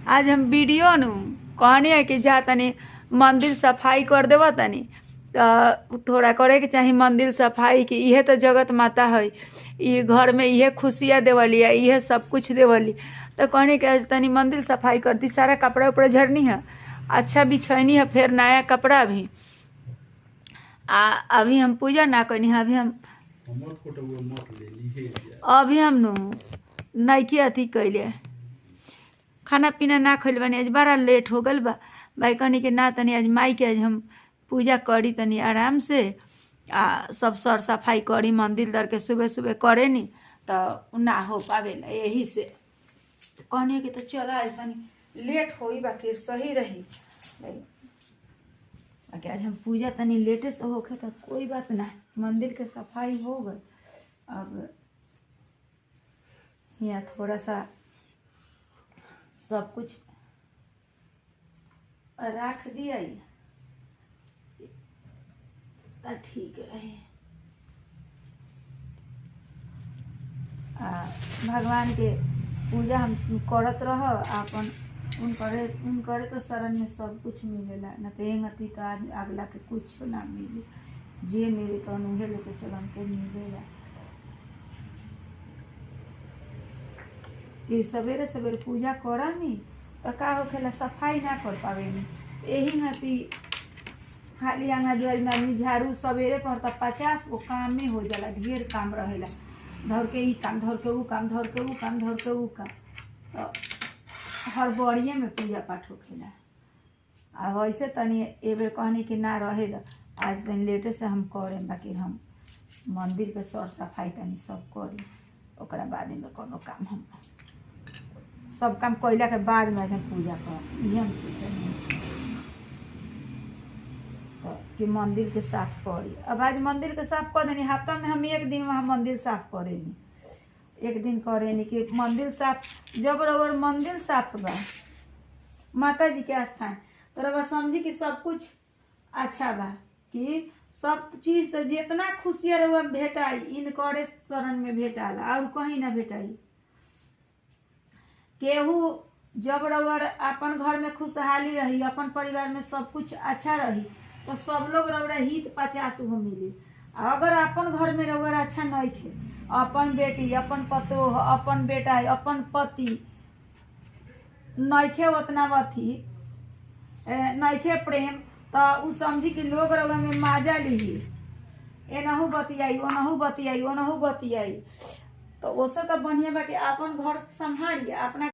आज हम वीडियो नु कहनी है कि जा तनी मंदिर सफाई कर देव तनी तो थोड़ा करे के चाहिए मंदिर सफाई की। इहे तो जगत माता है, ये घर में इहे खुशियाँ देवली है, इहे सब कुछ देवली। तो कहनी कि आज तनी मंदिर सफाई कर दी, सारा कपड़ा उपड़ा झरनी है, अच्छा बिछैनी है, फिर नया कपड़ा भी। अभी हम पूजा ना करनी है, अभी हम नु नइकी अथी कैले, खाना पीना ना खैल बनी। आज बड़ा लेट हो गल बा भाई, कहनी कि ना तनी आज माई के आज हम पूजा करी तनी आराम से। सब सर सफाई करी मंदिर दर के, सुबह सुबह करे नी तो ना हो पावेला, यही से कहनी कि तो चला आज तनी लेट होई बाकी सही रही भाई। बाकी आज हम पूजा तनी लेटे से होके तो कोई बात ना, मंदिर के सफाई हो गई। अब यहाँ थोड़ा सा सब कुछ रख दिया तो ठीक रहे। भगवान के पूजा हम करत रह अपन, उनकरे तो शरण में सब कुछ मिलेला, न तो एंगती तो आज अगला के कुछ ना मिले, जे मिले तो उहे लेके चल हमके मिलेला। कि सवेरे सवेरे पूजा करनी तो का होखेला सफाई ना कर पावेनी, यही ना कि खाली आंगन दुआर में आदमी झाड़ू सवेरे पर तो 50 गो काम में हो जाला, ढेर काम रहेला, धर के ई काम, धर के ऊ काम, धर के ऊ काम, धर के ऊ काम, तो हर बड़िए में पूजा पाठ होखेला। अब वैसे तनी एबे कहनी कि ना रहे द आज तनी लेटे से हम करें, बाकी हम मंदिर के सर सफाई तनी सब करी, ओकरा बाद में कोनो काम हम सब काम कैला के बाद में आज हम पूजा कर, ये हम सोचनी कि मंदिर के साफ करी। अब आज मंदिर के साफ कर देनी, हफ्ता में हम एक दिन वहाँ मंदिर साफ करेनी, एक दिन करेनी कि मंदिर साफ। जब रउर मंदिर साफ बा माता जी के स्थान, तो रउआ समझी कि सब कुछ अच्छा बा, कि सब चीज तो जितना खुशियाँ रउआ भेटाई इनकरे शरण में भेटाला, और कहीं ना भेटाई। केहू जब रउर अपन घर में खुशहाली रही, अपन परिवार में सब कुछ अच्छा रही, तो सब लोग रउरा हित 50 गो मिली। अगर अपन घर में रउरा अच्छा नहीं थे, अपन बेटी, अपन पतोह, अपन बेटा, अपन पति नइखे उतना अथी नइखे प्रेम, तो उ समझी कि लोग रउरा में माजा ली, एनहू बतियाई, ओनहू बतियाई, ओनहू बतियाई। तो उससे तो बढ़िया बा कि अपन घर संभालिए, अपना